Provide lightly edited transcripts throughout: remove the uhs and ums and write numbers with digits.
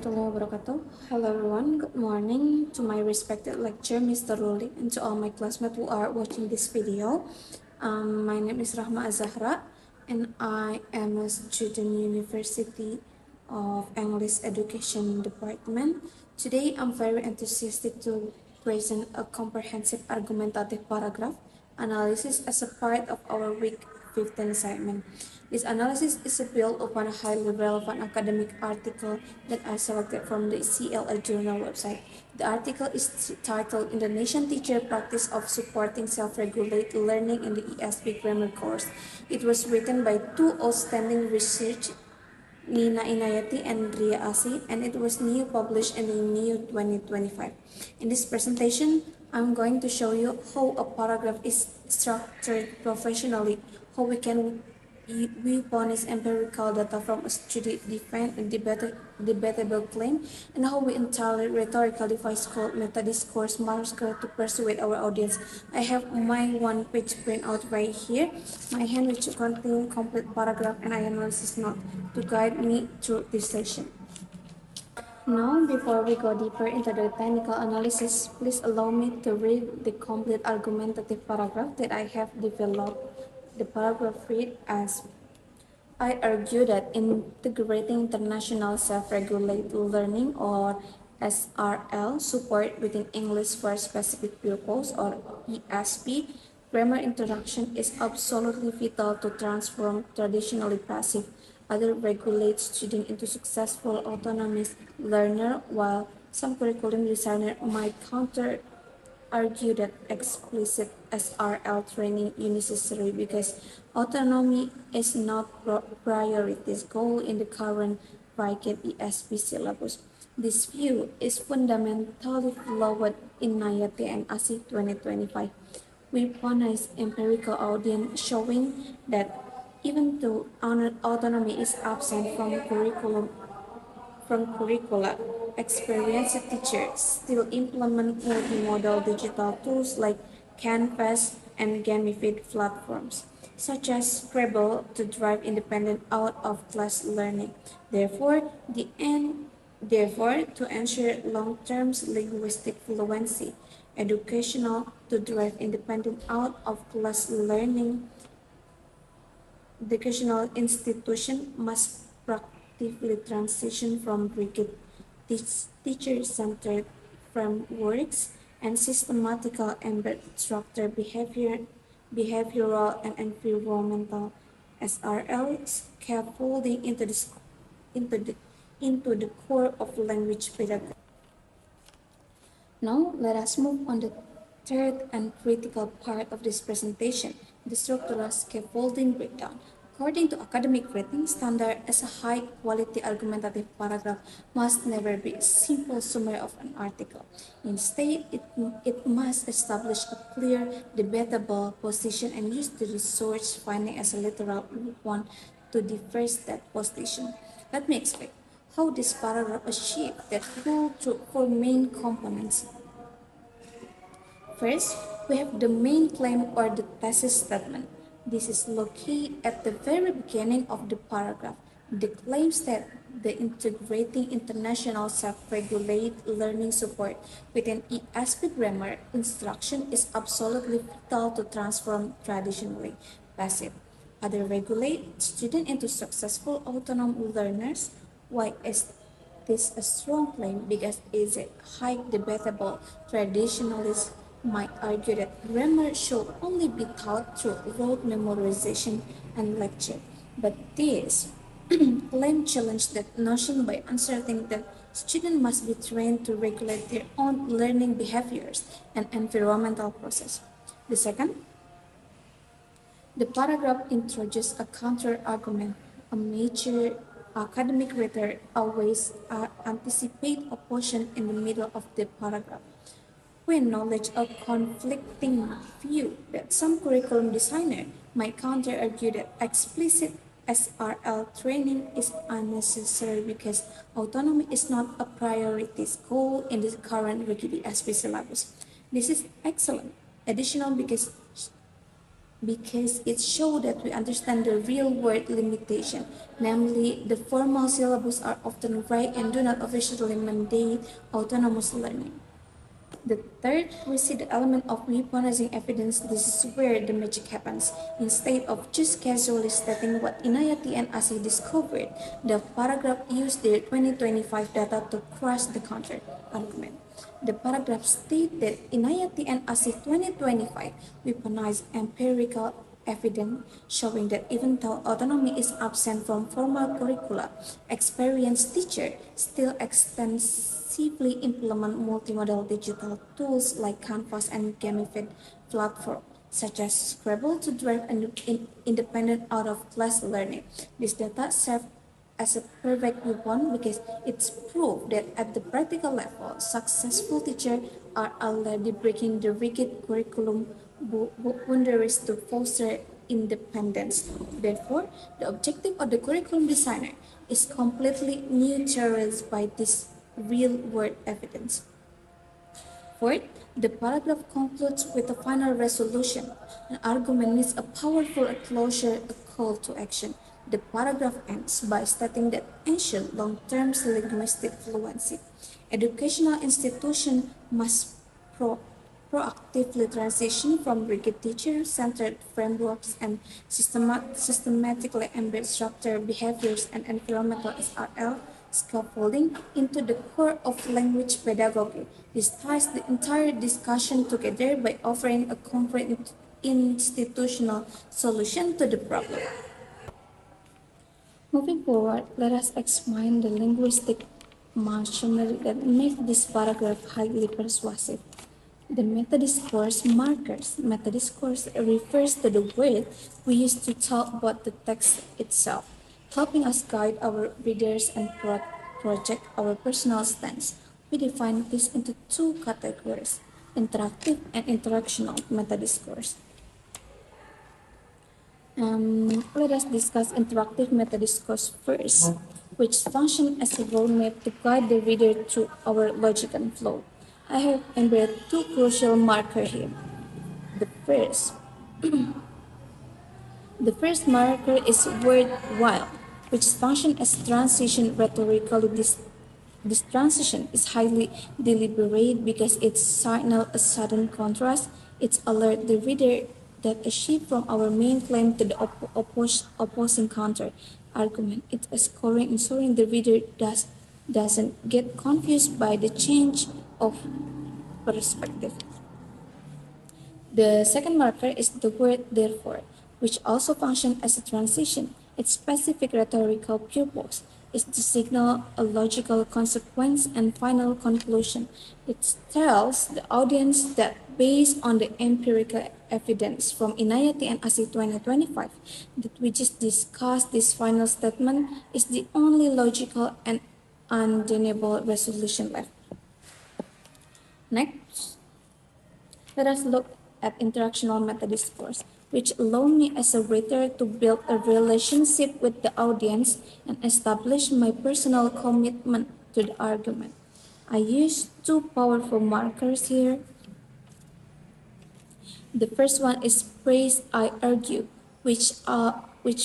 Warahmatullahi wabarakatuh. Hello everyone, good morning to my respected lecturer Mr. Ruli and to all my classmates who are watching this video. My name is Rahma Azahra and I am a student University of English Education Department. Today I'm very enthusiastic to present a comprehensive argumentative paragraph analysis as a part of our week 15 assignment. This analysis is built upon a highly relevant academic article that I selected from the CLA Journal website. The article is titled Indonesian Teacher Practice of Supporting Self-Regulated Learning in the ESP Grammar Course. It was written by two outstanding researchers, Nina Inayati and Ria Asi, and it was new published in the new 2025. In this presentation, I'm going to show you how a paragraph is structured professionally, how we can weaponize empirical data from a study defend a debatable claim, and how we entirely rhetorical device called meta-discourse marker to persuade our audience. I have my one-page printout right here, my hand which contain complete paragraph and I analysis note to guide me through this session. Now, before we go deeper into the technical analysis, please allow me to read the complete argumentative paragraph that I have developed. The paragraph reads as I argue that integrating international self-regulated learning or SRL support within English for specific pupils or ESP grammar introduction is absolutely vital to transform traditionally passive other regulated students into successful autonomous learner, while some curriculum designer might counter argue that explicit SRL training is necessary because autonomy is not priority's goal in the current rigid ESP syllabus. This view is fundamentally flawed in Nayati and ASI 2025. We punish empirical audience showing that even though autonomy is absent from curricula, experienced teachers still implement multimodal digital tools like Canvas and gamified platforms, such as Scrabble, to drive independent out-of-class learning. Therefore, to ensure long-term linguistic fluency, educational to drive independent out-of-class learning, educational institution must proactively transition from rigid teacher-centered frameworks and systematical embed structured behavioral and environmental SRL scaffolding into the into the core of language pedagogy. Now, let us move on the third and critical part of this presentation, the structural scaffolding breakdown. According to academic rating standard, as a high-quality argumentative paragraph must never be a simple summary of an article. Instead, it must establish a clear, debatable position and use the research finding as a literal one to defend that position. Let me explain how this paragraph achieves that goal through four main components. First, we have the main claim or the thesis statement. This is located at the very beginning of the paragraph. The claim that the integrating international self-regulated learning support within ESP grammar instruction is absolutely vital to transform traditionally passive other regulate students into successful autonomous learners. Why is this a strong claim? Because it is a high debatable. Traditionalists might argue that grammar should only be taught through rote memorization and lecture. But this claim challenged that notion by asserting that students must be trained to regulate their own learning behaviors and environmental process. The second, the paragraph introduces a counter-argument. A major academic writer always anticipate a portion in the middle of the paragraph. We acknowledge a conflicting view that some curriculum designer might counter-argue that explicit SRL training is unnecessary because autonomy is not a priority goal in the current rigid SP syllabus. This is excellent. Additional because because it shows that we understand the real-world limitation, namely the formal syllabus are often vague and do not officially mandate autonomous learning. The third, we see the element of weaponizing evidence. This is where the magic happens. Instead of just casually stating what Inayati and Asi discovered, the paragraph used their 2025 data to crush the counter argument. The paragraph states that Inayati and Asi 2025 weaponized empirical evidence showing that even though autonomy is absent from formal curricula, experienced teachers still extensively implement multimodal digital tools like Canvas and gamified platforms such as Scrabble to drive independent out-of-class learning. This data serves as a perfect weapon because it's proof that at the practical level, successful teachers are already breaking the rigid curriculum boundaries to foster independence. Therefore, the objective of the curriculum designer is completely neutralized by this real-world evidence. Fourth, the paragraph concludes with a final resolution. An argument needs a powerful closure, a call to action. The paragraph ends by stating that ensure long-term linguistic fluency. Educational institutions must proactively transition from rigid teacher-centered frameworks and systematically embed structured behaviors and environmental SRL scaffolding into the core of language pedagogy. This ties the entire discussion together by offering a concrete institutional solution to the problem. Moving forward, let us examine the linguistic machinery that makes this paragraph highly persuasive. The meta-discourse markers. Meta-discourse refers to the word we use to talk about the text itself, helping us guide our readers and project our personal stance. We define this into two categories, interactive and interactional meta-discourse. Let us discuss interactive meta-discourse first, which functions as a roadmap to guide the reader through our logic and flow. I have embedded two crucial markers here. The first, the first marker is word while, which functions as transition rhetorically. This transition is highly deliberate because it signals a sudden contrast. It alerts the reader that a shift from our main claim to the opposing counter argument. It is ensuring the reader doesn't get confused by the change of perspective. The second marker is the word therefore, which also functions as a transition. Its specific rhetorical purpose is to signal a logical consequence and final conclusion. It tells the audience that based on the empirical evidence from Inayati and ASI 2025 that we just discussed, this final statement is the only logical and undeniable resolution left. Next, let us look at interactional meta-discourse, which allow me as a reader to build a relationship with the audience and establish my personal commitment to the argument. I use two powerful markers here. The first one is praise I argue, which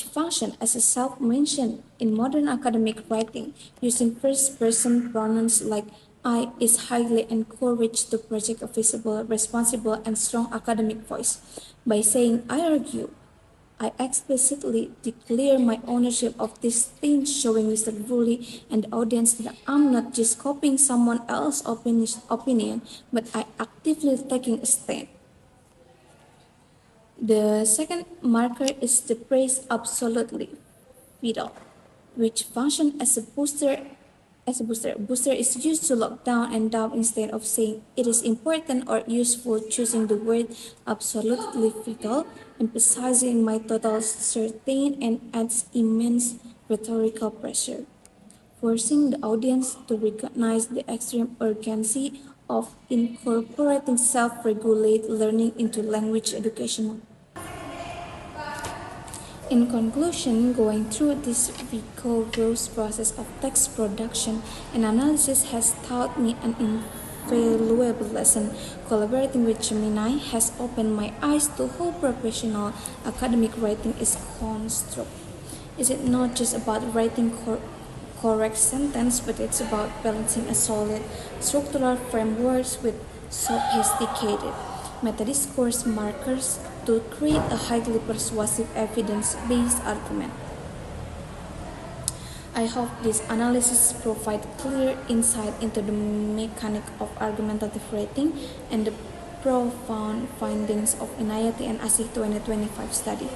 function as a self-mention in modern academic writing using first-person pronouns like I is highly encouraged to project a visible, responsible, and strong academic voice. By saying I argue, I explicitly declare my ownership of this thing, showing Mr. Woolley and the audience that I'm not just copying someone else's opinion, but I actively taking a stand. The second marker is the praise absolutely vital, which function as a booster. Booster is used to lock down and down instead of saying it is important or useful, choosing the word absolutely vital, emphasizing my total certain and adds immense rhetorical pressure, forcing the audience to recognize the extreme urgency of incorporating self-regulated learning into language education. In conclusion, going through this rigorous process of text production and analysis has taught me an valuable lesson. Collaborating with Gemini has opened my eyes to how professional academic writing is constructed. Is it not just about writing correct sentence, but it's about balancing a solid structural frameworks with sophisticated Methodist course markers to create a highly persuasive evidence-based argument. I hope this analysis provides clear insight into the mechanic of argumentative writing and the profound findings of NIET and ASIC 2025 study.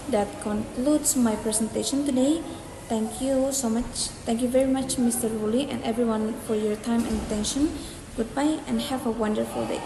That concludes my presentation today. Thank you so much. Thank you very much, Mr. Ruli, and everyone for your time and attention. Goodbye and have a wonderful day.